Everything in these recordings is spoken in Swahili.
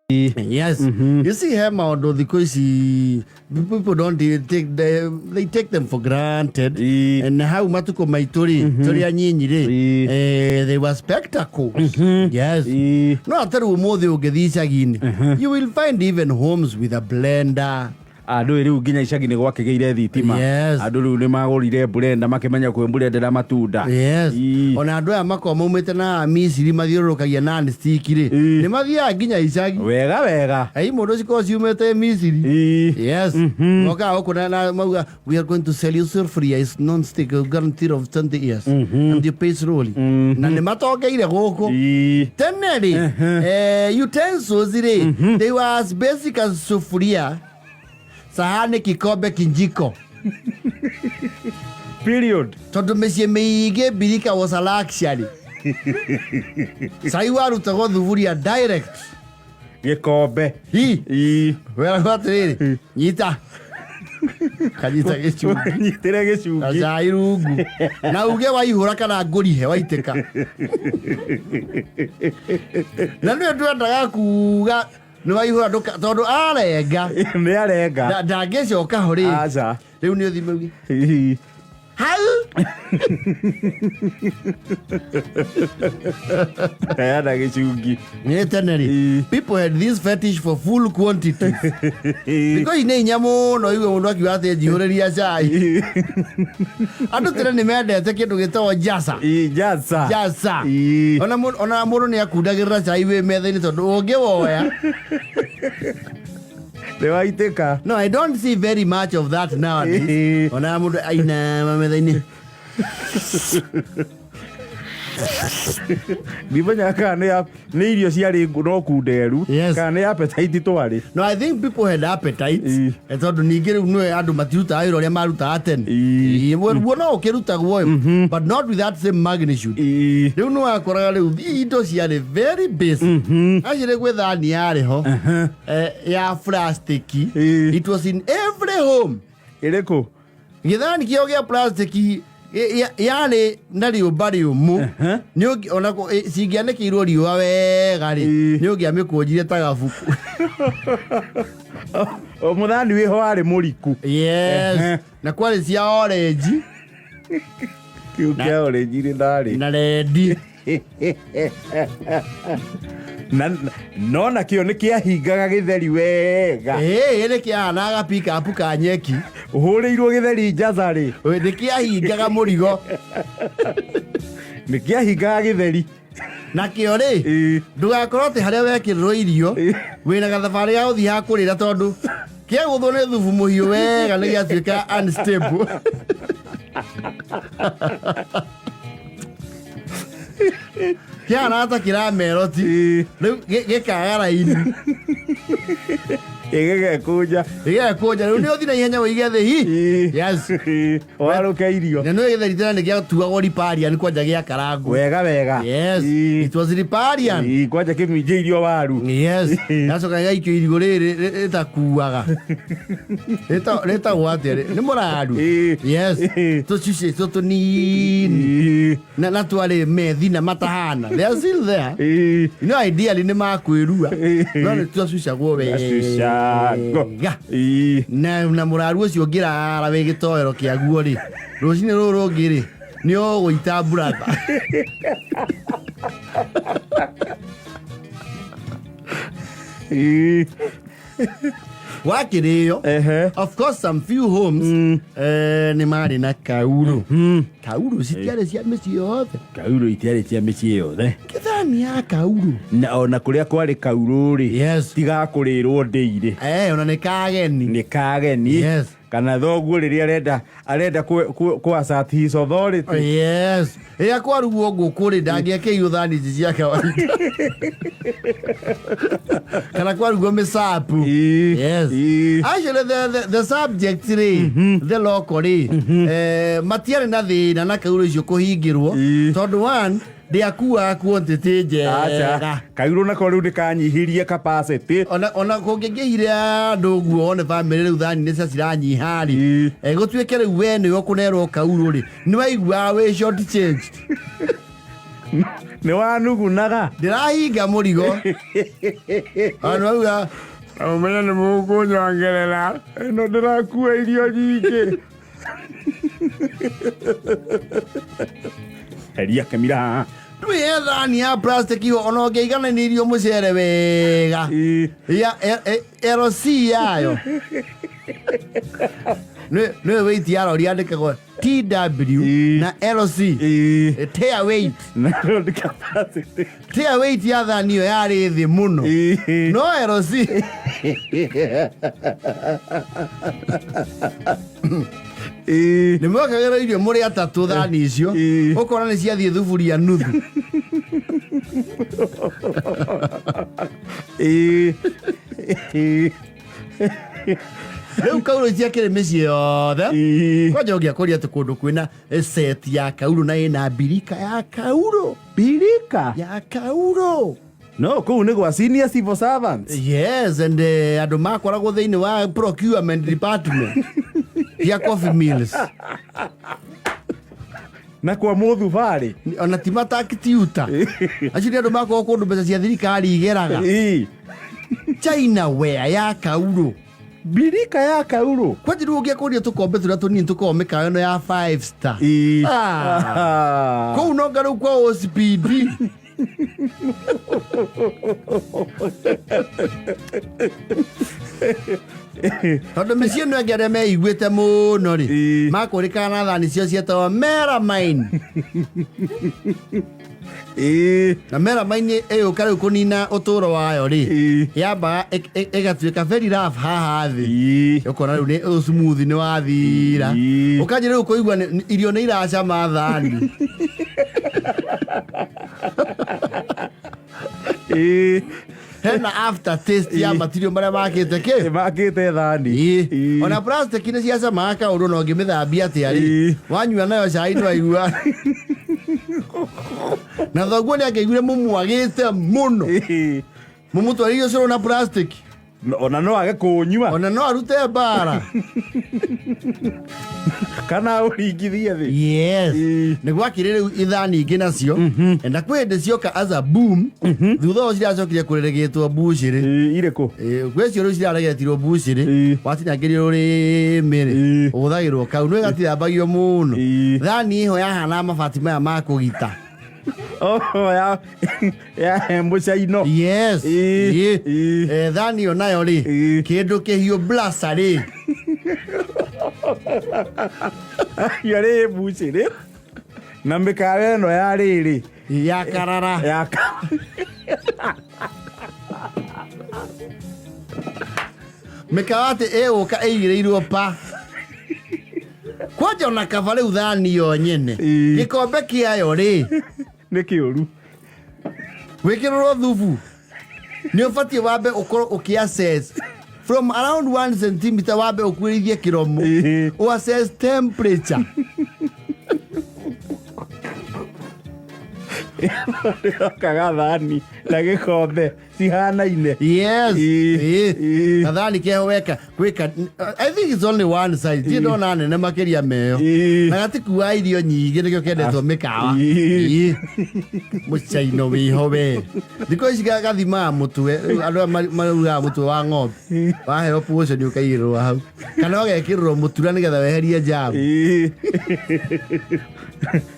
Yes. You see him although people don't they take them for granted. And how matuko maitori tori anyinyi they were spectacles. Yes. No ataru umothe ugethicagini. You will find even homes with a blender. Andu riu nginya icagi-ini gwakigeire thitima. Andu riu ni magurire blender makimenya kwe blender matunda. Yes. Ona andu aya makoma maumite na Misiri mathiurukagia non stick ri ni mathia nginya icagi wega ai mundu ciko ciumite Misiri. Yes. Moka okuna na mauga we are going to sell you sufuria is non stick guarantee of 20 years and you pay slowly. Na ni matokeire guku tene ri utensils ri they were as basic as sufuria, sahani, kikombe, kinjiko. Period. Tondu mecie miige birika was a luxury. Sai waruta go thufuria direct. Gikombe. Wera gwatiriri. Nyita. Kanyita gicungi. Nyitire gicungi. Aca irungu. Na uge waihura kana ngurihe waiteka. Na ndio twendaga kuga ni waihura tondu arenga. Ni arenga. Ndangicoka ho ri. Aca. Riu ni uthimeugi. How? People had this fetish for full quantity. Because ine nyamo no iwe mundu akiwate jihoreria cai. Andu tena ni mendete kindu gitawo jasa. Jasa. Ona mundu ni akundagirira cai we metha-ini tondu ungiwoya. No, I don't see very much of that nowadays. Ona mundu aina mametha-ini. Bibanya kana ni irio ciari no kunderu kana ni appetite twari. No, I think people had appetite. Tondu ningi riu no andu matiruta wira uria maruta atene. Wo no ukiruta guo but not with that same magnitude. Riu no akoraga riu indo ciari very basic. Ajire gwe thani yari ho ya plastic. It was in every home. Ireko githani kio gia plastic yale ndari ubari umu ni onako singianekirwo riwa wega ri ni ungiamikujire tagabuku o muthani wi ho ari muriku. Yes. Na kwali cia orange kiu kia orange ri ndari na red no na kio ni kia hingaga githeri wega. Ene kia na pick up ka nyeki uhurirwo githeri njaza ri ni kia hingaga murigo ni kia hingaga githeri na kio ri ndugakorwo ti haria wekirwo irio wina gathabari ga uthi ha kurira tondu kia guthwo ni thubu muhiu wega ni giatuika unstable. Kia nata kira meroti gikagara ini igekuja riu ni uthi na ihenya wige thi. Yes. Waruka irio na no githeri tena ni gia tuagwo riparian kwanja gia karangu wega. Yes. It was riparian kwanja kiminje irio waru. Yes. Nacoka gaikio irio riri ritakuaga rita gwate ni muraru. Yes. Tucice tunini na twari methi na matahana they are still there. No ideally ni makwirua no ni tucicagwo wega na muraru ucio ngirara we gitoero kiaguo ri rucini ruru ngiri ni uguita brother. Wakirio of course some few homes ni mari na kauru. Kauru citiare cia mĩciĩ yothe. Kauru itiare cia mĩciĩ yothe. Kithani ya kauru na ona kuria kwari kauru ri tiga kurirwo ndeire. Ona ni kageni. Yes. Kana thoguo riria arenda ku assert his authority. Yes. Kwaruguo ngukuri ndangiakeirwo thani cia kawaida. Kana kwaruguo misapu. Yes. Actually the subject the local matiare na thina na kauru icio kuhingirwo tondu one ndiakua quantity njega. Kauru na koru ndikanyihirie capacity ona kungingihire andu guo one family riu thani ni ciranyiha ri gutwike riu we ni ukunerwo kauru ri ni waigua we short change Nĩ wanugunaga. Ndĩrahinga mũrigo. Ano auga Ũmenya nĩ mũkũnyongerera. Ĩno ndĩrakua irio nyingĩ. Heria Kamira. Ndũĩ thani ya plastic iyo ona ũngĩigananirio mũcere wega. Ya LC yayo. Nĩ weight ya lori yandĩkagwo TW na LC. Tear weight. Na load capacity. Tear weight ya thani iyo yarĩ thĩ mũno. No LC. Nĩ mwakagĩra irio mũrĩ atatũ thani icio. Ũkona nĩ ciathiĩ thuburia nuthu. Rĩu kauro ciakĩrĩ mĩciĩ yothe. Kwanja ũngĩakũria atĩ kũndũ kwĩna set ya kauro na ĩna birika ya kauro. Birika Ya kauro. No, kũu nĩ gwa senior civil servants. Yes, and andũ makoragwo thĩinĩ wa procurement department ya coffee mills. Na kwa mũthubarĩ. Ona ti matakitiuta. Acio nĩ andũ makoragwo kũndũ mbeca cia thirikari igeraga. China ware ya kauro. Birika ya kauro. Kwanja rĩu ũngĩakũria tũkombe tũrĩa tũnini tũkoragwo mĩkawa ĩno ya 5 star. Kũu no ngarũ kwa OCPD. Tondũ mĩciĩ ĩno ĩngĩ arĩa meiguĩte mũno rĩ makũrĩkaga na thani cio cietagwo melamine. Na melamine ĩyũka rĩu kũnina ũtũũro wayo rĩ yambaga ĩgatuĩka very rough haha thĩ. Ũkona rĩu nĩ smooth nĩ wathira. Ũkanjĩa rĩu kũigua irio nĩ iracama thani. Hena after taste ya matirio marĩa makĩte kĩ makĩte thani. Ona plastic nĩ ciacamaga kaũndũ na ũngĩmĩthambia atĩa rĩ wanyua nayo cai ndwaigua. Na thoguo nĩ akĩiguire mũmwagĩte mũno. Mũmũtwarĩire ũcũrũ na plastic. Ona no age kũnyua. Ona no arute mbara. Kana ũringithie thĩ. Yes. Nĩ gwakĩrĩ rĩu ithani ingĩ nacio. Na kwĩ hĩndĩ cioka as a boom. Thutha ũcio ciracokire kũregetwo bushĩrĩ. Irĩkũ? Gwĩ cio rĩu ciraregetirwo bushĩrĩ. Watinangĩrio rũrĩmĩ rĩ ũhũthagĩrwo kau nĩ gatithambagio mũno. Thani ĩho yahana mabati maya ma kũgita. Ya mũcaino. Yes. Thani ĩyo nayo rĩ kĩndũ kĩhiũ blasa rĩ. Yarĩ bushĩrĩ. Na mĩkawa ĩno ya rĩrĩ ya karara. Ya mĩkawa atĩ ĩgũka ĩigĩrĩirwo pa. Kwanja ona kaba rĩu thani yo nyene gĩkombe kĩayo rĩ nĩ kĩũru. Wĩkĩrĩrwo thubu nĩ ũbatiĩ wambe ũkorwo ũkĩassess from around 1 centimeter wambe ũkuĩrithie kĩromo ũassess temperature. Kaga thani na gĩkombe cihanaine. Yes. Kathani keho weka gwĩka I think it's only one size. Ndiĩ ndona nene makĩria meyo. Na gatikuua irio nyingĩ nĩkĩo kendetwo mĩkawa. Mũcaino wĩho we. Thikũ ici gathimaga mũtwe andũ marugaga mũtwe wa ng'ombe. Waheo portion ũkaigĩrĩrwo hau. Kana ũgekĩrĩrwo mũtura nĩgetha weherie jamu.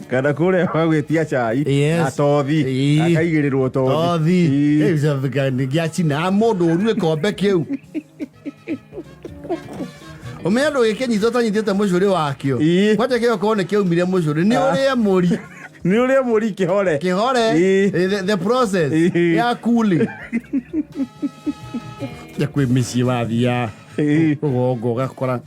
Kana kũrĩa gwagwĩtia cai atothi akaigĩrĩrwo tothi. Nĩgĩacina mũndũ ũru gĩkombe kĩu. Ũmenya ndũ gĩkĩnyitwo tanyitĩte mũcũrĩ wakĩo. Kwanja kĩo korwo nĩ kĩaumire mũcũrĩ nĩ ũrĩa mũri. Nĩ ũrĩa mũri kĩhore. Kĩhore the process ya cooling. Ya kwĩ mĩciĩ wathia ũgongo ũgakora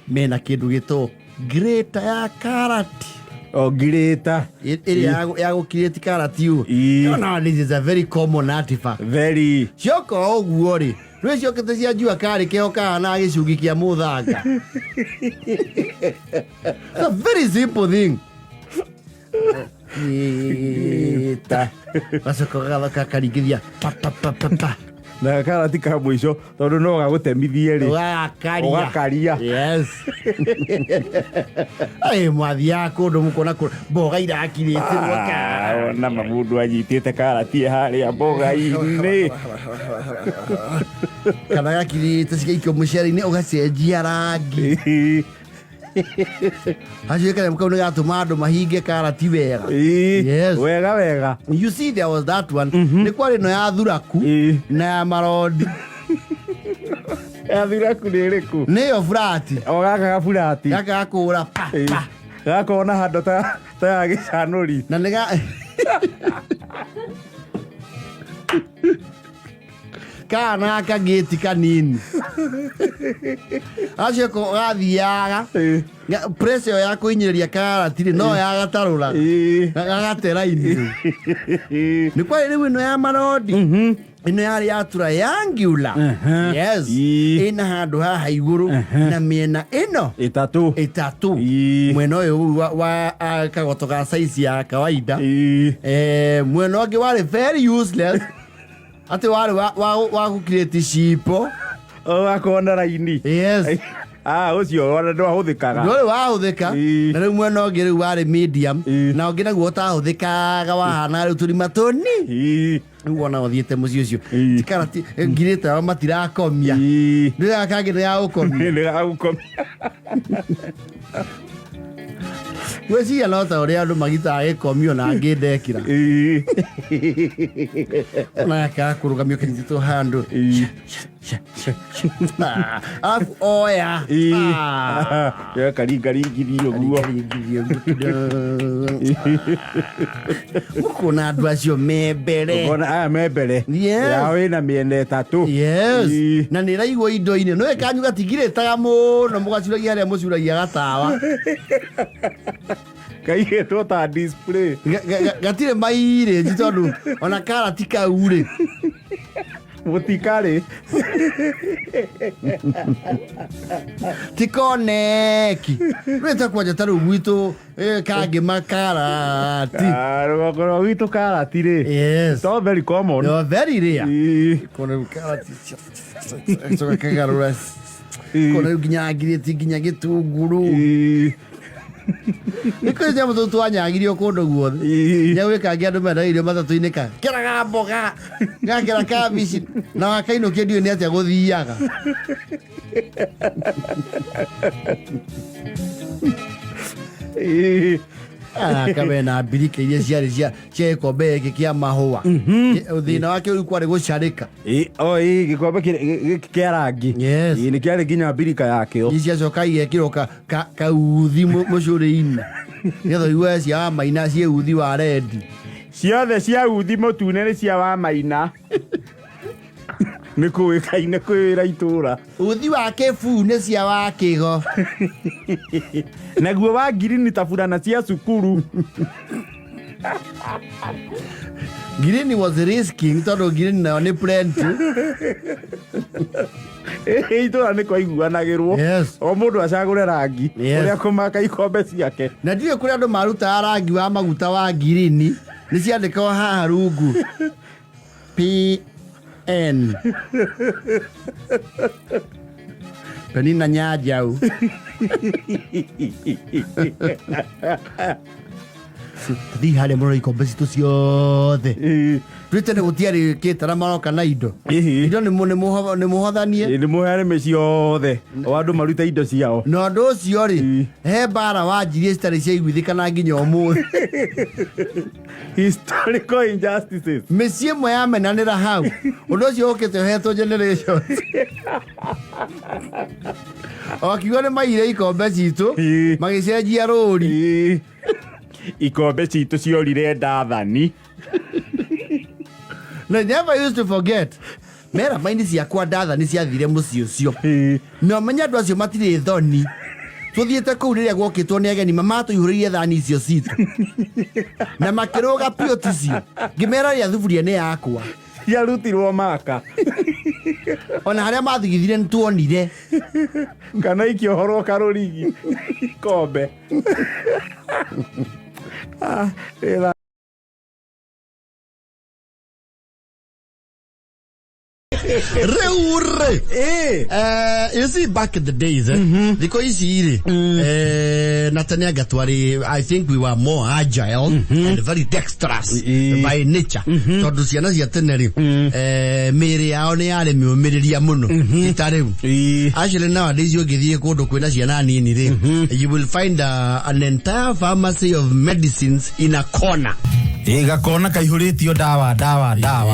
mena kĩndũ gĩtagwo grater ya karati. Grater. Ĩrĩa ya gũkirĩti karati ũũ. No, this is a very common artifact. Very. Cioka ũguo rĩ rwĩ ciokete cia njua karĩ keho kahana gĩcungi kĩa mũthanga. It's a very simple thing. Gacoka gathoka karingithia pa. Na karati ka mwisho tondu no gagutemithie ri Wakaria. Yes. Ai mwathia kundu mukona mboga irakirite waka na mamundu anyitite karati haria mboga-ini kana gakirite cigaikio mucere-ini ugacenjia rangi Aje kale mkao ngatuma andu mahinge karati wega. Yes. Wega. You see there was that one. Ni kwari no ya thuraku na ya marodi. Ya thuraku ni riku. Ni yo furati. O gaka ga furati. Gaka gakura pa. Gaka ona hando ta ya gicanuri. Na niga kana kageti kanini acio ko gathiaga pressure ya kuinyiria karati no ya gatarura gagatera ini ni kwa ile wino ya marodi ino yari yatura yangula yes ina handu haha iguru na miena ino itatu mwena uyu wa kagoto ga size ya kawaida mwena ungi wari very useless ate wale wa create shipo akona raini yes ucio wana ndo ahuthikaga ndo wahuthika na riu mwena ungi riu wari medium na ungi naguo utahuthikaga wahana riu turima tuni riu wona uthiite muci ucio tikarati ngirite wa matirakomia ndira kangi ya ukomia Wezi no ta ore andu magita gikomio na ngindekira na ka kurugamio kinito handu oya ya karingirio guo mukona andu acio membere ukona membere ya wina miende tatu yes na ni raigwo indo-ini no ekanyu gatigiritaga muno mugacuragia haria mucuragia gatawa kaige tota display gatire maire tondu ona karati kaure mutikari tikoneki reta kwaja taru gwitu kage makarati rugoro gwitu karati ri yes so very common no very rare kona karati so kagarura kona ginya gitunguru Niko jamu tu twanyagirio kundu guothe nyawe kangi andu mena irio matatu-ini ka kiraga mboga ngakira kabici na wakainũkia ndio ni atia guthiaga kamena birika iria ciarĩ cia gĩkombe gĩkĩ kĩa mahũa thĩna wake ũyũ kwarĩ gũcarĩka gĩkombe kĩa rangi nĩ kĩarĩ nginya birika yakĩo ciacoka igekĩrwo kauthi mũcũrĩ-inĩ nĩgetha igue cia wa maina cie uthi wa rendi ciothe cia uthi mũtune nĩ cia wa maina nĩ kũĩkaine kwĩra itũra uthi wa kĩbu nĩ cia wa kĩgo naguo wa ngirini ta burana cia cukuru Green was risking tondu green nayo ni plenty itũra nĩ kwaiguanagĩrwo o mũndũ acagũre rangi ũrĩa kũmaka ikombe ciake na ndiũĩ kũrĩa andũ marutaga rangi wa maguta wa green nĩ ciandĩkagwo haha rungu PN Penina Nyajau Thi harĩ mũrũ ikombe citũ ciothe Tene gũtiarĩ kĩtara maroka na indo Indo nĩ mũhothanie nĩ mũheane mĩciĩ yothe o andũ marute indo ciao na ũndũ ũcio rĩ he mbara wanjirie citarĩ ciaiguithĩkana nginya ũmũthĩ historical injustices mĩciĩ ĩmwe yamenanĩra hau ũndũ ũcio ũkĩte ũhetwo generations okiuga nĩ maire ikombe citũ magĩcenjia rũri ikombe citũ ciorire ndathani na never used to forget mera maini ciakwa ndathani ciathire mũciĩ ũcio na menya andũ acio matirĩ thoni tuthiĩte kũu rĩrĩa gwokĩtwo nĩ ageni mamatũihũrĩirie thani icio citũ na makĩrũga pioti cio ngĩmera rĩa thuburia nĩ yakwa ciarutirwo maka ona harĩa mathigithire nĩ tuonire kana ikĩohorwo karũrigi ikombe Reure. You see, back in the days, because easy, Nathaniel Gatwari, I think we were more agile and very dexterous by nature. So to see another Teneri, Mary Aone, Miriam Muno, actually nowadays you get the code of Quinasianani, you will find an entire pharmacy of medicines in a corner. Ega kona kaihuriti o dawa.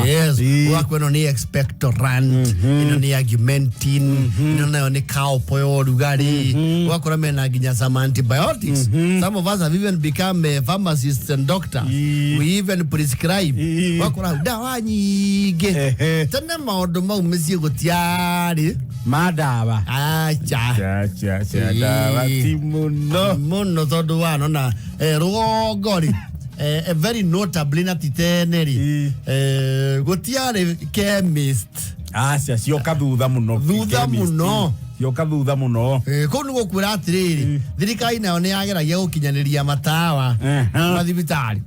Yes. Wako no ni expectorant, ino ni augmentin, ino na ni cowpoy lugari. Wako na mena ginya some antibiotics. Some of us have even become pharmacists and doctors. We even prescribe. Wako na dawa nyige. Tena maodo umesi gutiari. Madawa. Cha. Dawa timuno. Muno todo wano na rogori. A very notable na Tene. Gotiare chemist. Yes, yoka duda muno. Yoka duda muno. Kono gukura atiriri. Thirikari nayo ni yageragia gukinyaniria matawa mathibitari.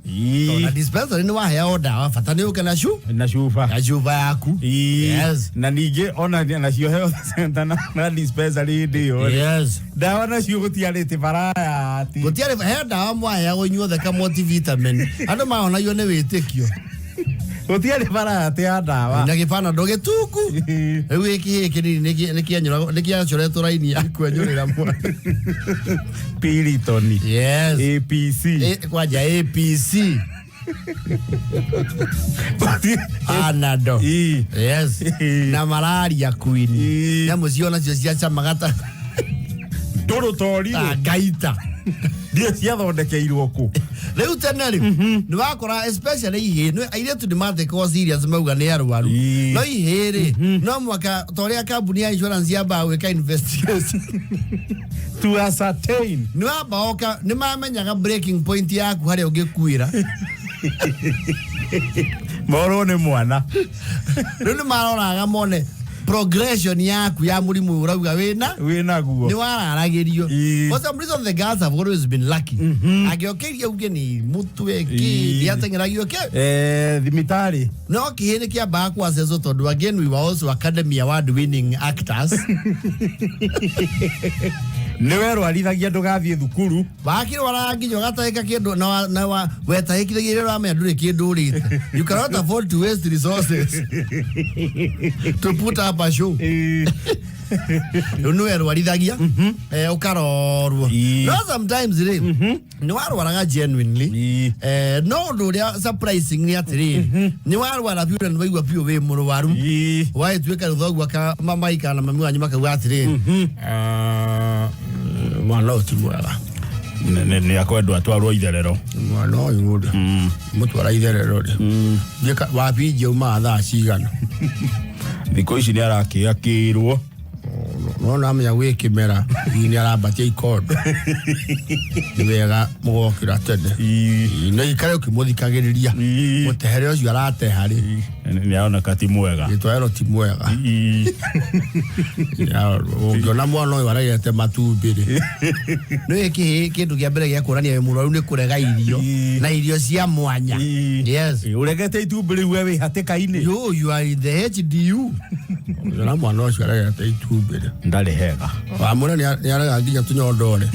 Na dispensary ni waheo dawa bata ni uke na shufa yaku. Yes. Na nige ona na cio health center na dispensary ndio. Yes. Dawa na cio gutiarite variety. Gutiare he dawa mwaya gunyuothe ka multivitamin. Andu maona yo ne witikio. Gutiare variety ya dawa. Na gipana ndoge tuku. Riu iki ni kianyura ni kiachoretwo raini yaku anyurira mwa. Piritoni. Yes. APC. Kwaja APC. Anado. Yes. Na malaria queen. Na muziona cio cia magata. Dorotori. Gaita. Dia cia thondekeirwo ku. Riu Teneri ni wakora especially ihe no aire tu dimate ko serious mauga ni arwaru. No ihere no mwaka toria kambuni ya insurance ya bawe ka investigation. To ascertain. No abaoka ni mamenyaga breaking point yaku hari ugikuira. Moro ni mwana. Riu maroraga mone progression yaku ya murimu urauga wina guo ni wararagirio. For some reason the girls have always been lucky. Agiokeria uge ni mutwe ki yatengeragia Dimitari no kihene kia ba kwa sezo todu. Again we were also Academy Award winning actors. Newero arithagia ndugathie thukuru bakiro waranginyo gatahika kindu na wetahikithagia rero ame ndure kindu urite. You cannot afford to waste resources to put up a show. Newero warithagia ukarorwo. No sometimes ni warwaraga genuinely. No nduria surprising ni atiri ni warwara pure ni waigwa pure we Murwaru wai tweka ruthogu aka mamaika na mami wanyu makaga atiri mwana utimwaga ni akwendwa atwarwo itherero mwana uyu muda mutwara itherero ndika wabije uma thaa cigana thiko ici ni arakiakirwo no namya wikimera ni arabatia ikondo ni wega mugokira tene ni ikare ukimuthikagiriria mutehere ucio arate hari ni aona kati mwega itwaero ti mwega ya ungiona mwana uyu aragete matumbiri no iki kindu gia mbere gia kurania Murwaru ni kurega irio na irio cia mwanya. Yes, uregete itumbiri wewe hatikaini you are in the HDU. Ungiona mwana ucio aragete itumbiri ndari hega wamuna ni araga nginya tunyondore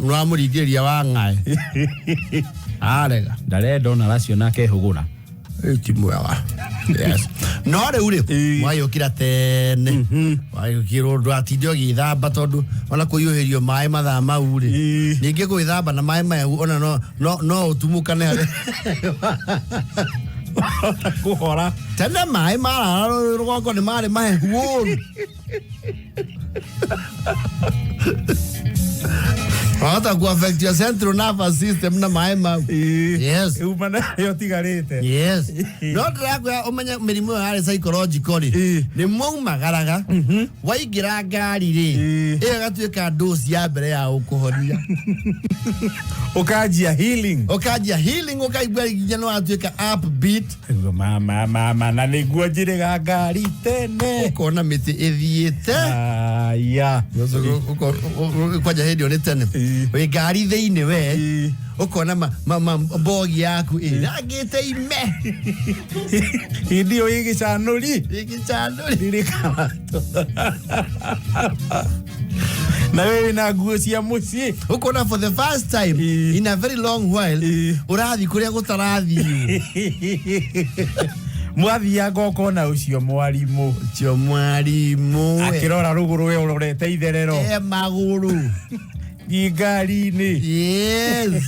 no muringiria wa ngai arega ndarenda na racio nake hugura ti mwega. Yes. No uri wayukira tene wayukira ndu atindio githamba tondu ona kuyuhirio mai mathaa mau ri ningi gwithamba na mai maya ona no utumukane hari kuhora tene mai mara rugoko ni mari mahehu hata ku affect your central nervous system na maema. Yes. Umana yo tigarete. Yes. No dragwa umenya mirimu ya psychologically. Ni magaraga. Waigira ngari ri. Gatuika dose ya mbere ya ukuhoria. Ukajia healing. Ukaigwa nginya no atuika upbeat. Mama na niguo njire ngari tene. Ukona miti ithiete. Ya. Kwaja hedio ni tene. we ngari thiini we ukona bogi yaku iragite ime indio igicanuri rikawato na wewe na nguo cia mucii ukona for the first time in a very long while urathi kuria gutarathi mwathi agoko na ucio mwarimu akirora ruguru we urorete itherero maguru ngari-ini yes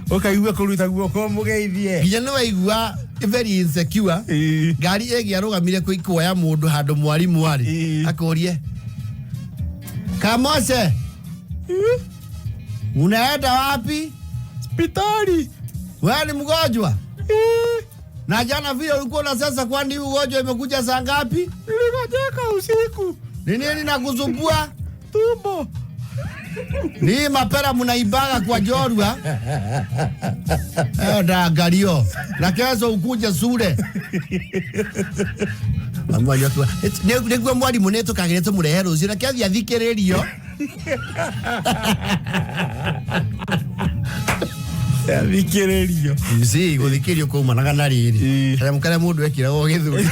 ukaigua kuruta guoko mugeithie nginya no waigua very insecure ngari egiarugamire kuoya mundu handu mwarimu ari akorie Kamose unaenda wapi? Hospitali. Wewe ni mgonjwa? Na jana vile ulikuwa na sasa, kwani ugonjwa imekuja saa ngapi? Niligojeka usiku. Ni nini nakusumbua? Tumbo. Ni mapera mnaibaga kwa jorua. Gario. Na kesho ukuje sure. Mamanya tu. Niguo mwarimu neto kagirete murehero ucio na kiathi athikiririo. Athikiririo. Zi guthikirio kumanaga na riri. Kare mundu ekirago githuri.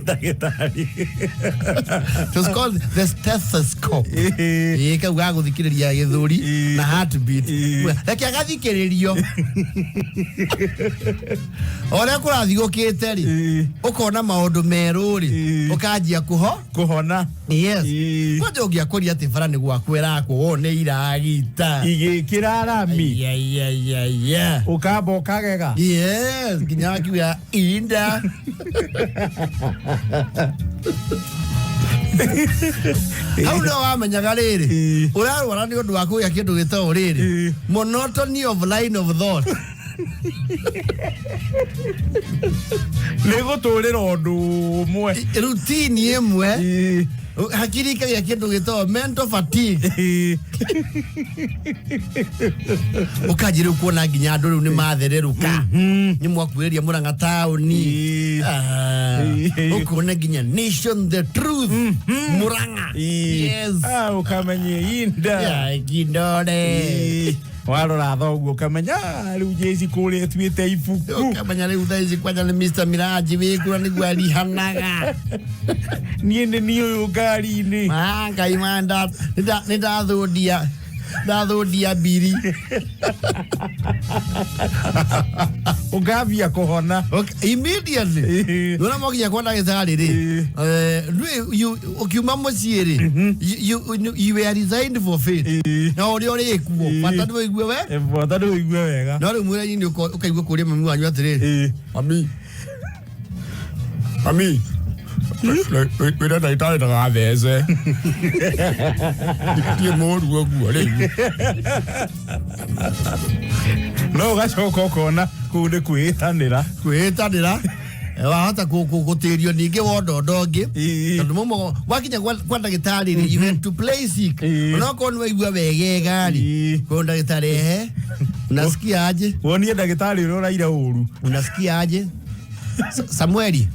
Ndagitari. It was called the stethoscope. Kauga guthikiriria githuri na heartbeat. Reke agathikiririo. Ora kurathigukite ri. Ukona maundu meru ri. Ukanjia kuhona. Yes. Kwaje ungiakoria ati bara ni gwakwera kuone iragita. Igikira rami. Yeah. Ukabo kagega. Yes, kinyaki ya inda. How do I manyaga riri? Urarwara ni undu wa kuya kindu gitawo riri. Monotony of line of thought. Nego torera undu umwe. Routine imwe. Hakiri kagia kindu gitawo mental fatigue. Ukajire kuona nginya andu riu ni mathereruka. Ni mwakwiria muranga tauni. Ukona nginya nation the truth. Muranga. Yes. Ukamenye inda. Ya gindore. Warora thoguo kamenya riu jezi kure twite ifuku kamenya riu thaici kwanja ni Mr Miraji wikura ni gwari hanaga niende ni uyu ngari-ini ngai manda ndathudia biri ugavia kuhona immediately nona mokinya kwa ndagitari ri ukiuma mucii ri you were resigned for fate na uri kuo bata ndwigue wega no ri mwira nyini ukaigua kuria mami wanyu atiri mami wira ndagitari ndagathece ndikie moru oguo ri no gacoka ukona kuu ni kwitanira wahota gutirio ningi wondondo ngi tondu mumo wakinya kwa ndagitari ri you have to play sick onako ni waigua wegega ri kwa ndagitari unasikia aje wonie ndagitari uraira uru unasikia aje Samueli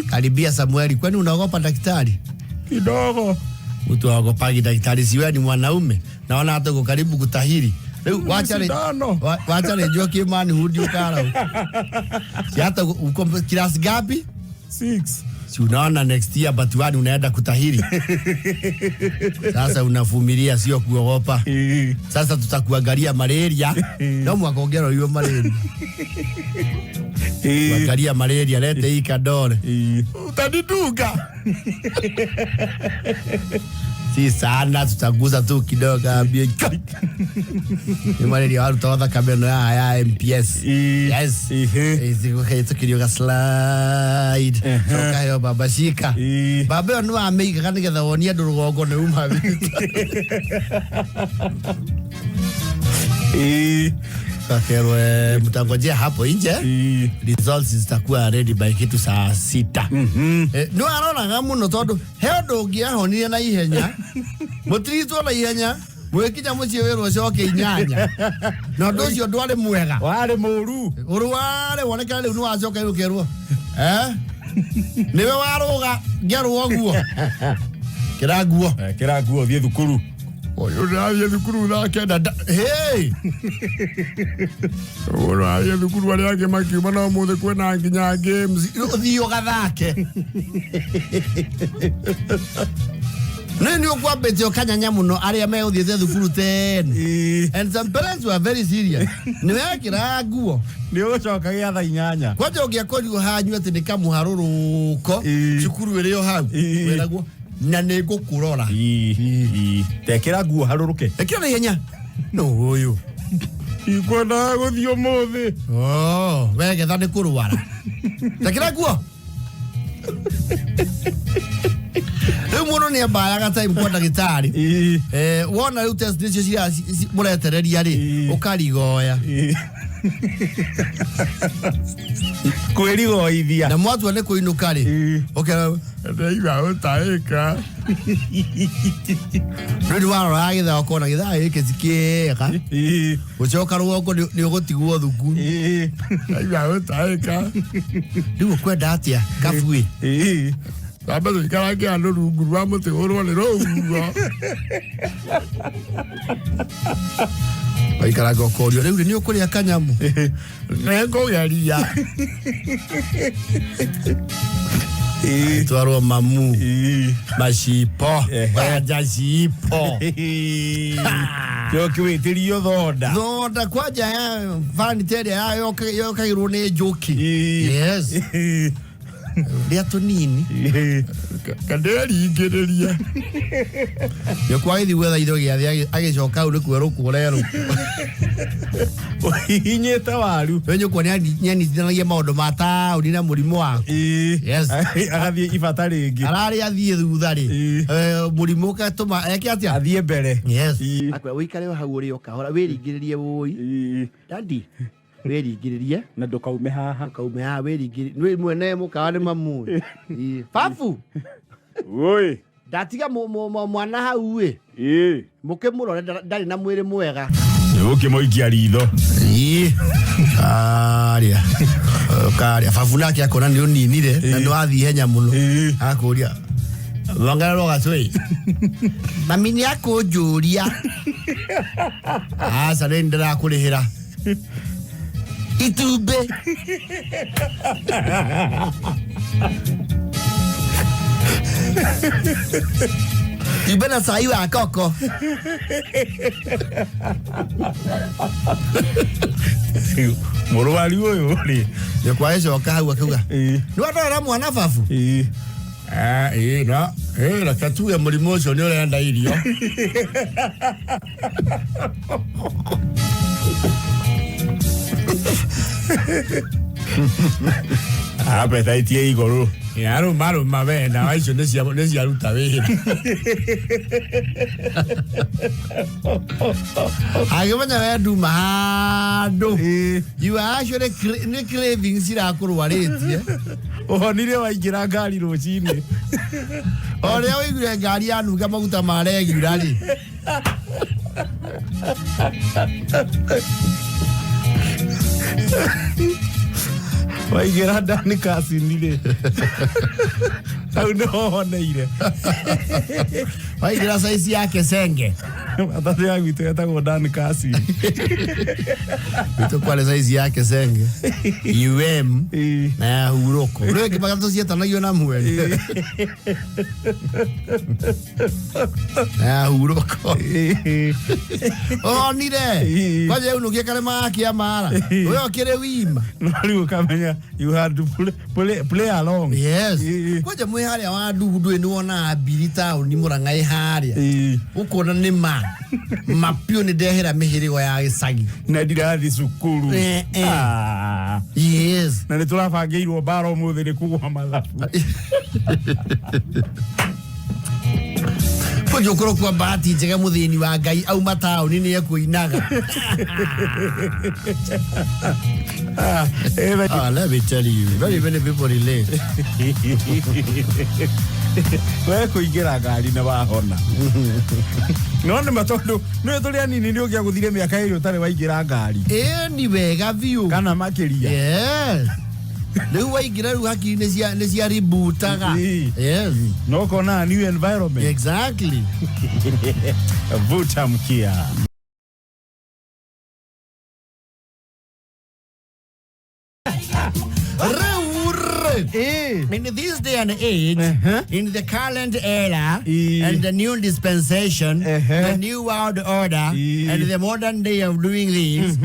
karibia Samueli kwani unaogopa daktari kidogo mtu aogopa daktari siwe ni mwanaume naona hata uko karibu kutahiri wacha lejua kimani hudi ukara si hata uko kilasi gapi 6 si unaona next year but wani unaenda kutahiri sasa unavumilia sio kuogopa sasa tutakuangalia malaria na mwakongero hiyo malaria Wakaria malaria lete hii kadore utaniduga si sana tutaguza tu kidogo ambie ni malaria watu tawadha kabeno ya MPS yes it's kidogo slide soka yo baba shika baba no ameiga kana getha wonia ndurugongo ne uma Kakerwe mtangojea hapo nje results zitakuwa ready by kitu saa 6 no arona gamuno tondu hendo ngia honire na ihenya mutirito na ihenya mwekinya mucie wero coke inyanya no ndocio ndware mwega ware muru urware woneka riu no acoka yukerwo niwe waruga ngerwo guo kiraguo thie thukuru Oyo ndio thukuru thake dada. Hey. Ora ya thukuru ari yake makiuma na muthe kwena nginya games. Thio gathake. Nini ukwambete okanyanya muno aria me uthiete thukuru Tene. And some parents were very serious. Niwekira nguo. Ni ugocoka giatha inyanya. Kwaje ugiakorirwo hanyu ati ni kamuharuruko cukuru iri yo hau. Weraguo na nä ngå kå rora tekä ra nguo harå ekira na ihenya no uyu ikwendaga gå thiä må thä wegetha nä kå rwara tekira nguo rä u må no nä ambayaga time kwa ndagätarä wona rä u test nä cio må retereria rä å karigoya kwĩrigoithia na mwatua nĩ kũinũka rĩ ndaiga ũtaĩka nĩ warora gĩthaa ũkona gĩthaa gĩkĩ ti kĩega gũcoka rũgongo nĩ ũgũtigwo thukuru ndaiga ũtaĩka rĩu ũkwenda atĩa kabuĩ Baba tũikarange andũ rungu rwa mũtĩ ũrwo nĩ rũhuho Waikaraga ũkorio rĩu nĩ ũkũrĩa kanyamu nĩngũgeria twarwo mamu macipo wanja cipo kĩwĩtĩrio thonda kwanja ya vaniteri ya yokagĩrwo nĩ njũki yes Dia tunini kanderingĩrĩria nĩkwagĩthi gwetha indo gĩathĩ agĩcoka hau nĩkuo rũkũrerũ hinyĩte waru wenyũkwo nĩanyitithanagia maũndũ ma taũni na mũrimũ waku yes agathiĩ ibata rĩngĩ ararĩ athiĩ thutha rĩ mũrimũ ũgatũma eke atĩa athiĩ mbere yes akwe ũikare hau ũrĩ o kahora wĩringĩrĩrie wũi dadi wĩringĩrĩrie na ndũkaume haha wĩringĩrĩrie nĩ mwene mũkawa nĩ mamu Fafu oi ndatiga mwana hau mũkĩmũrore ndarĩ na mwĩrĩ mwega ũkĩmũikia ritho karia Fafu nake akona nĩ ũninire na nĩwathiĩ henya mũno akũria wangarwo gatwe mami nĩ akũnjũria aca nĩ ndĩrakũrĩhĩra Itube Ibe na cai wa koko Murwaru ũyũ rĩ nĩkwacoka hau akauga nĩwatwara mwana Fafu no reke tuge mũrimũ ũcio nĩ ũrenda irio appetite igũrũ arũmarũma we ndawa icio nĩ ciaruta wĩra agĩmenya we nduma handũ you are actually nĩ cravings irakũrwarĩtie ũhonire waingĩra ngari rũcinĩ ũrĩa ũiguire ngari yanunga maguta ma regular rĩ waigĩra ndani kacinirĩ hau nĩho honeire waigĩra saizi yake senge matatũ ya gwitũ yetagwo ndani kacini gwitũ kwarĩ saizi yake senge na ya hurũko rĩu ĩngĩ magatũ ciĩtanagio na mweri na ya hurũko onire kwanja ũnũkie karema gakia mara we okĩrĩ wima no rĩu ũkamenya you had to play along yes kwanja mwĩ harĩa wa ndugu ndũĩ nĩwona mbiri taũni Mũrang'a harĩa ũkona nĩ mapio nĩ ndehera mĩhĩrĩgo ya gĩcagi na ndirathi cukuru yes na nĩ tũrabangĩirwo mbara ũmũthĩ nĩ kũgũa mathabu kwanja ũkorwo kwa bahati njega mũthĩni wa Ngai auma taũni nĩ ekũinaga let me tell you very many people relate we kũingĩra ngari nĩ wahona no nĩ matondũ nĩ tũrĩ anini nĩ ũgĩa gũthire mĩaka ĩrĩ ũtarĩ waingĩra ngari ni wega biũ kana makĩria yes Rĩu waingĩra rĩu hakiri nĩ cia rebootaga. Yes. No kona new environment. Exactly. Vuta mkia. In this day and age, in the current era, and the new dispensation, the new world order, and the modern day of doing things,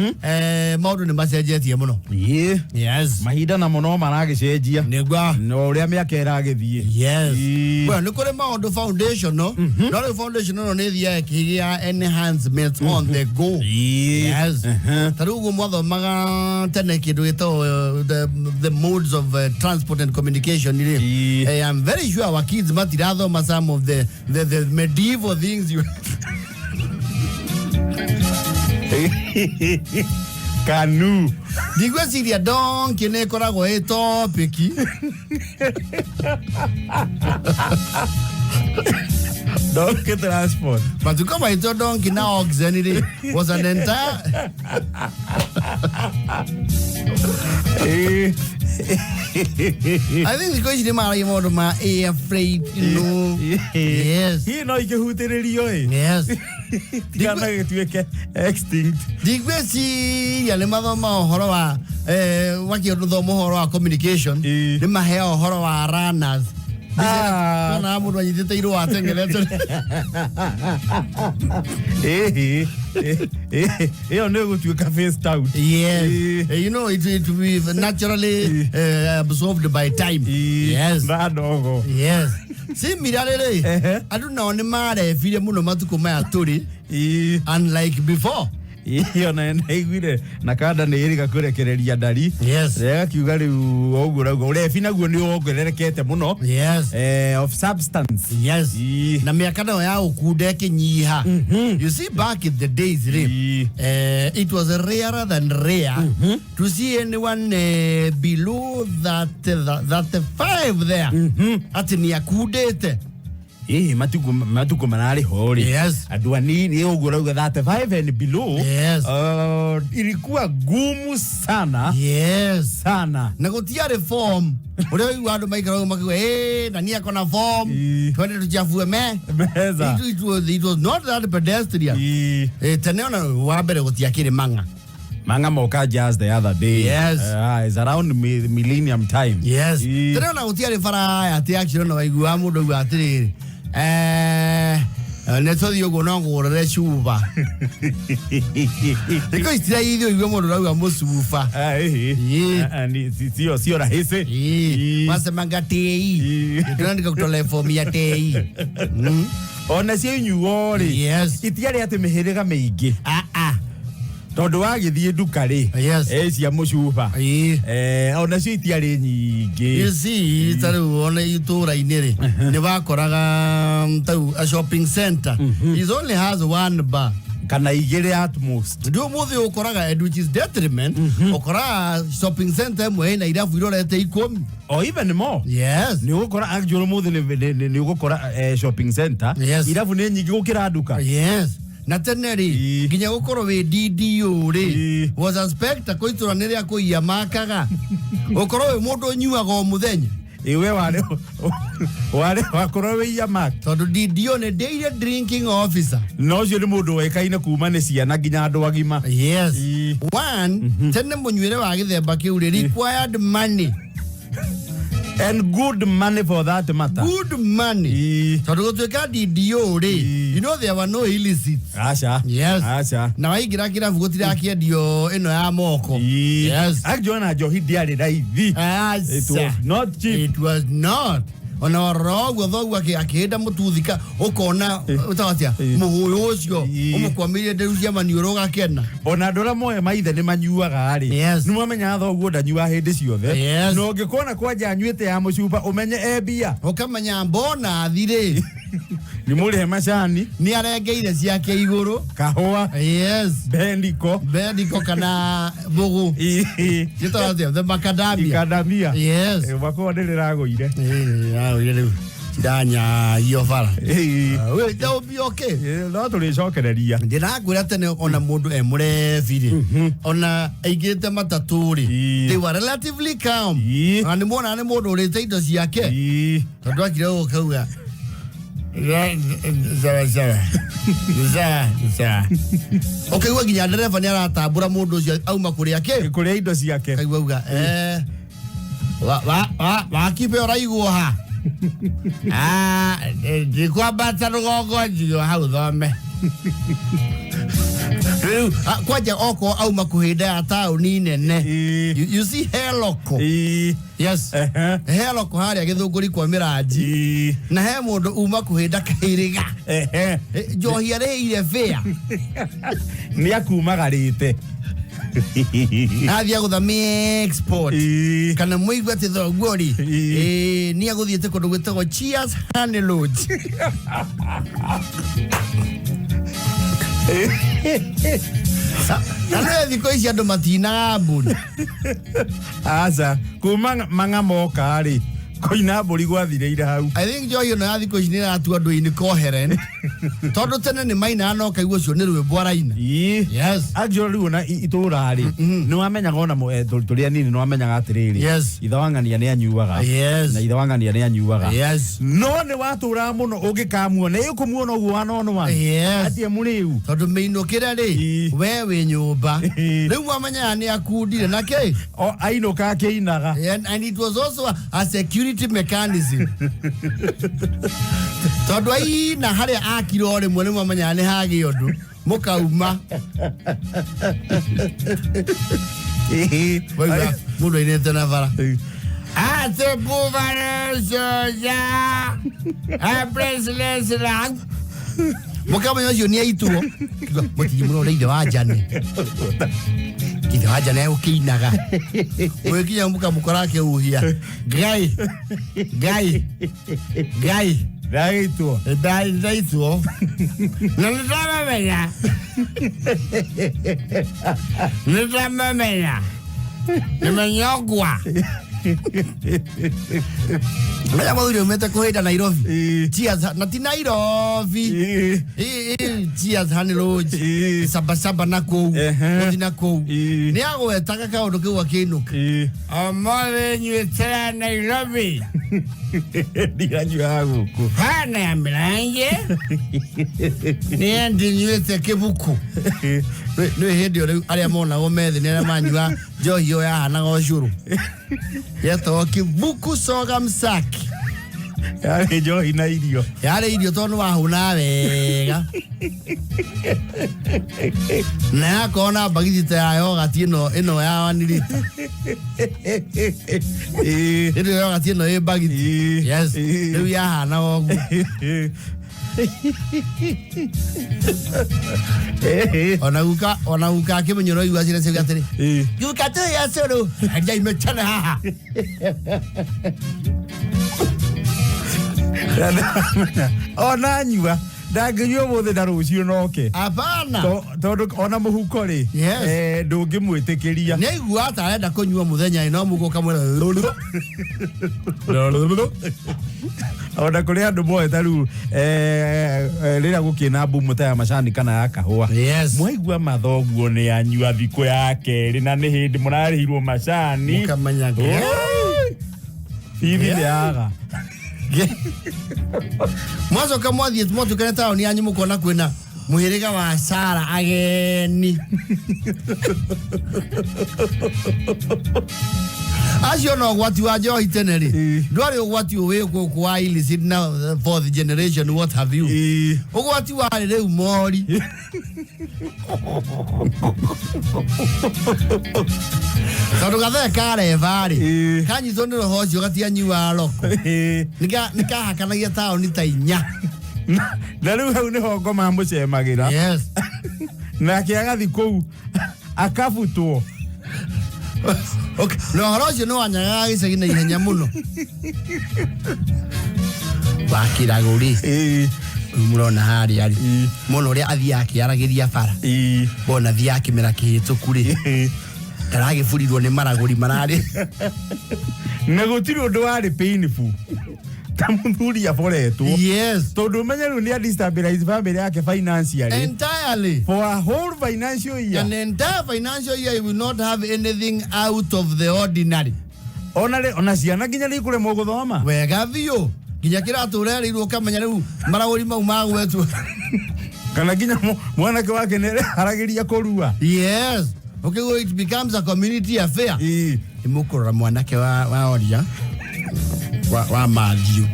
modern messages muno. Yes. Mahida na muno maragicenjia. Negwa. No ria miaka iragithie. Yes. Well, look at the foundation, no? Not the foundation, no, the enhancements on the go. Yes. Tarugo mother maga Tene kidu ito the modes of transport and communication. I am very sure our kids matirado some of the medieval things you Canoe. Digo si don que ne korago e topic. Donkey transport. But to come into donkey now oxenity was an entire I think the question is more of my air freight, you know. Yes. He no ike hutererio eh. Yes. Tigana getueke extinct. Digwesi ya le mother ma horo wa waki odo mo horo wa communication. Le ma he horo wa runners. Na amu wa yite iro atengele. No go to cafe stout. Yes. You know it will be naturally absorbed by time. Yes. Bad dog. Yes. See mirale. I don't know ni mare file muno matuko ma atori. Unlike before. Iyo na igwire nakada ne iri gakurekereria ndari. Yes. Rega kiuga riu ogura ure fina guo ni ogererekete muno. Yes. Of substance. Yes. Na miakada ya ukude kinyiha. You see back in the days it was rarer than rare to see anyone below that 5 there. Ati ni akudete. Matuko manali hori. Yes. Aduani ni ogura 35 and below. Yes. Ilikuwa gumu sana. Yes. Sana. Nagotia reform. Ule wadu maikaro makiwe nani akona form. Twende tuchafue meza. It was not that pedestrian. Tene ona wabere gotia kile manga. Manga moka jazz the other day. Yes. It's around millennium time. Yes. Tene ona gotia refara ya te action na waigua mudo gwatiri. Neto dio gonongo re shuba. Iko istira idio iwe mo ro mo sufa. And sio rahisi. Masa mangatei. Tunaandika kutola form ya tei. Ona sio nyuori. Yes. Itiari ate mehirega meigi. Tondu wagithie duka ri. Yes. Cia mucuba. Ona cio itiari nyingi. You see, taru ona itura inere. Ni bakoraga a shopping center. It only has one bar. Kana igere at most. Ndio muthi ukoraga which is detriment. Ukora shopping center mwe na irafu irorete 10. Or even more. Yes. Ni ukora actually muthi ni ukora shopping center. Yes. Irafu ni nyingi gukira duka. Yes. Na teneri ginya gukoro we DDO ri was inspector koitura nere akoia makaga ukoro we mundu nyuaga o muthenya iwe wale wakoro we ya mak tondu DDO ne daily drinking officer no cio ni mundu wekaine kuma ne ciana ginya andu agima. Yes. One tene munywire wa githemba kiu required money and good money for that matter. Good money. Tondu gutweka DDO ri you know there were no illicits. Asha. Yes. Asha. Na waigira kirafu gutira kiendio ino ya moko. Yes. Actually johi diari raithi. It was not cheap. It was not. Ona rogo thogu akihenda mututhika ukona utawatia muhuyo ucio umukwamirie nderucia maniuro gakena ona ndora moye maithe ni manyuaga ari ni mwamenya thogu ndanyua hindi ciothe no ngikona kwanja nyuite ya mucuba umenye ebia ukamenya mbona thire ni muri he macani ni arengeire ciake iguru kahua. Yes. Bendiko kana bugu itawatia the macadamia. Macadamia. Yes. Wako ndiriragoire. Rĩu Tiranya hiyo fara. We that be okay. No tulicokereria. Ndirakwira tene ona mundu emurevire. Ona aigite mataturi. They were relatively calm. Ani mona ani mundu urite indo ciake. Tondu akire ukauga. Za. Okay, we ginya dereva ni aratambura mundu ucio auma kuria ke? Kuria indo ciake. Kaiguga wa kipe oraiguo ha. Ndikwambata rugongo njio hau thome. Kwaja oko auma kuhinda ya tauni nene. You see heloko. Yes. Heloko haria githunguri kwa miraji. Na he mundu uma kuhinda kahiriga. Njohi areire fea. Ni akumagarite. Athia guthamia export. Kana muigwa ti thogori. Ni aguthiete kundu gwitagwo Cheers Honey Lodge. Kana thiko ici andu matinaga mbuni. Aza kuma manga moka ri koina mburi gwathireire hau. I think joy no thiko ici ni ratu andu ini coherent. Tondu tene ni maina no kaigwo cio ni rwimbo araina. Yes. Actually una itura ri no wamenyaga ona turi anini no wamenyaga atiriri. Yes. Ithawangania ni anyuaga. Yes. Na ithawangania ni anyuaga. Yes. No ni watura muno ugikamuona ikumuona uguo wanono wa. Yes. Atie muriu. Tondu meinukira ri we wi nyumba. Riu wamenyaga ni akundire nake. O ainuka akiinaga. And it was also a security mechanism. Tondu ai na haria akiro rimwe ni wamenyaga ni hagi undu mukauma. Waiga mundu ainete na bara. Ate buvara soja. A bracelet lang. Mukamenya cio ni aituo. Mutiji muno reide wa jane. Kithe wa jane ukiinaga. Wekinya mukamukora ke uhia. Gai. Daituo. Daituo. Nitamemenya. Nimenyogwa. Maya mwauri umete kuhida Nairobi. Cheers na ti Nairobi. Cheers Honey Lodge. Saba na kou. Modi na kou. Ni agwetaga kaundu kiu akiinuka. Amore nyuetera Nairobi. Ndiranyua guku. Hana ambiranje. Ni andi nyuete kibuku. No hindi ore aria mona gomethi ni aria manyua njohi yo yahana gocuru. Yeto kibuku soga msaki. Yari njohi na irio. Yari irio tondu wahuna wega. Na kona bagiti ya yogati ino ya 1 liter. Ino yogati ino e bagiti. Yes. Riu yahana ogu. Ona uka kimenyoro igwa cire se gatiri. Yuka tu ya soro. Ajai imechana haha. Ona nyua ndangĩnyua mũthĩ na rũciũ noke. Hapana. Tondu ona mũhuko ri ndũngĩmwĩtĩkĩria. Nĩ aigua ata arenda kũnyua mũthenya no mũhuko kamwĩra ona kũrĩ andũ moete rĩu rĩrĩa gũkĩna mbumu ta ya macani kana ya kahũa. Mwaigua mathoguo nĩ anyua thikũ ya kerĩ na nĩ hĩndĩ mũrarĩhirwo macani. Mũkamanyaga. Hivi nĩaga. Mwazo kama thiet moto kana taoni yanyu mukona kwina muhiriga wa Sara ageni. Acio no gwati wa njohi tene ri ndwari ugwati uwe ku wa illicit now 4th generation what have you ugwati wa riu mori tondu Gathaiya kareva ri kanyitwo ni roho cio gatianyua roko nika hakanagia taoni ta inya na riu hau niho ngoma mucemagira. Yes. Nake agathi kuu akabutwo. Okay, no horocio no anyaga gicagi na ihenya muno. Bakiraguri. Murona hari ari. Muno ria athia akiaragiria bara. Bonathi akimera kihituku ri. Taragiburirwo ni maraguri marari. Na gutiri undu wari painful. Tamuthuri aforetwo. Yes. Tondu menyeru ni destabilize family yake financially. Entirely. For a whole financial year. An entire financial year, you will not have anything out of the ordinary. Ona ciana nginya ni kure muguthoma. Wega biũ. Nginya kiratu rerirwo kamenya riu maraguri mau magwetwo. Kana nginya mwanake wake nere haragiria kurua. Yes. Okay, well, it becomes a community affair. Imukura mwanake wa oria. Wa Matthew.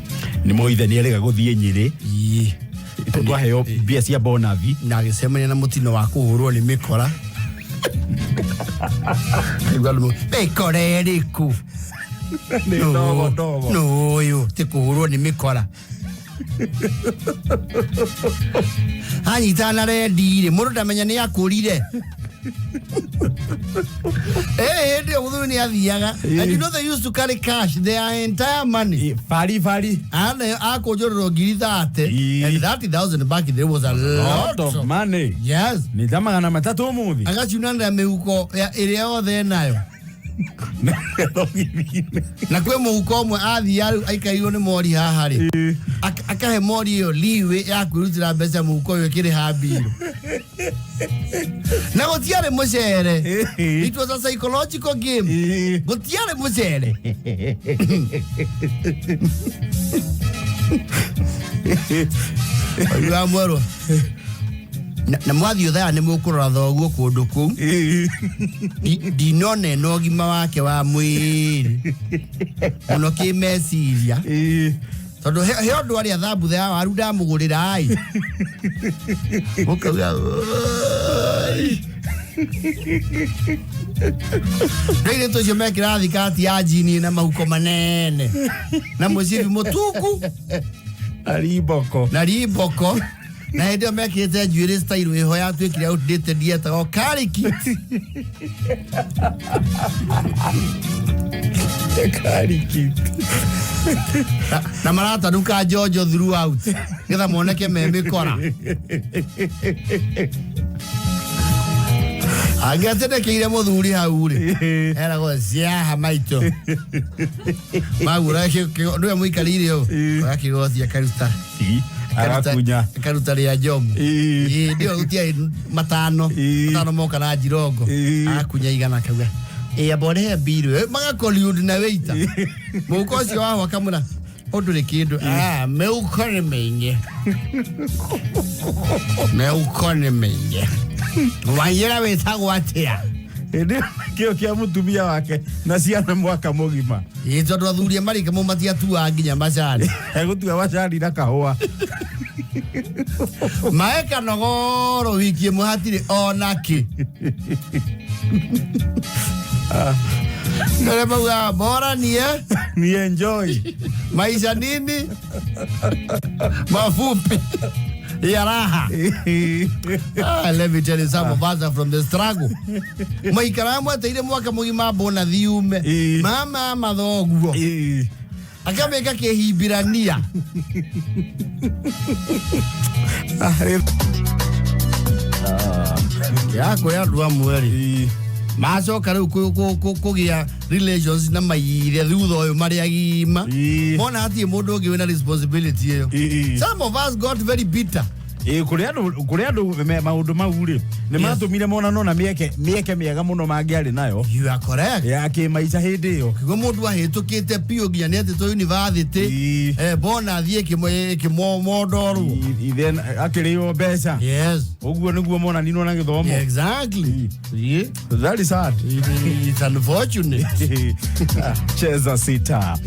Ni moithe ni erega guthie Nyeri. Twaheo mbia cia Bonathi. Na agicemania na mutino wa kuhurwo ni mikora. Mikora eriku. No, yo, te kuhurwo ni mikora. Anyitana redire, mundu ndamenya ni akurire. And you know they used to carry cash, their entire money. Fari. And and 30,000 back there was a lot of money. Yes. Ni tamagana matatu muthi. Agachunanda meuko area othe nayo. Na kwe muhuko mwe athi aikairwo ni mori haha ri. Akahe mori yo liwe ya kwirutira mbeca muhuko yo kiri ha biru. Na gutiare mucere. It was a psychological game. Gutiare mucere. Ayo mwaro. Na mwathi uthaya ni mukurora thoguo kundu ku. Dinone no gima wake wa mwiri. Muno ki meciria. Tondu he ondu ari athambu thaya waru ndamugurira ai. Ukauga. Rĩrĩ tũcio mekĩra thikati ya jini na mahuko manene. Na mũcibi mũtuku. Na riboko. Na ndio mekĩte njuĩrĩ style ĩho ya twĩkire outdated yetagwo kariki. Kariki. Na marataruka Jojo throughout. Getha moneke me mĩkora. Agatetekeire muthuri hau ri. Era go ciaha maito. Magura ndio muikarire ho. Akakigothia karuta. Karuta ria jomu. Ndio utia matano moka na jirogo. Akunya igana kauga. Abore biru magakoliud na weita. Muko cio wa wakamura. Odure kindu. Meukone menye. Meukone menye. Wanyera wetagwo atia. Ndio kio kia mutumia wake na ciana mwaka mugima. Tondu athuria marika mumatia tua nginya macani. Egutua macani na kahua. Maeka nogoro wiki ĩmwe hatirĩ onaki. Nere bauga bora ni enjoy. Maisha nini? Mafupi. Ya raha. Let me tell you, some of us are from the struggle. Maikaramu ataire mwaka mugima Bonathi ume. Mama mathoguo. Akameka kehibirania. Yako ya ndwa mweri. Macoka riu kugia relations na maire thutha uyu mari agima. Mona hatie mundu ungi wina responsibility iyo. Some of us got very bitter. Kuria andu maundu mau ri ni matumire monano na mieke miega muno mangiari nayo. You are correct. Ya ki maica hindi iyo kigo mundu ahitukite pio ginya ni to university Bonathi kimo modoru then akiriyo mbeca. Yes, uguo niguo mona nino na githomo. Exactly. Yeah, that is sad. It's unfortunate. Cheza sita.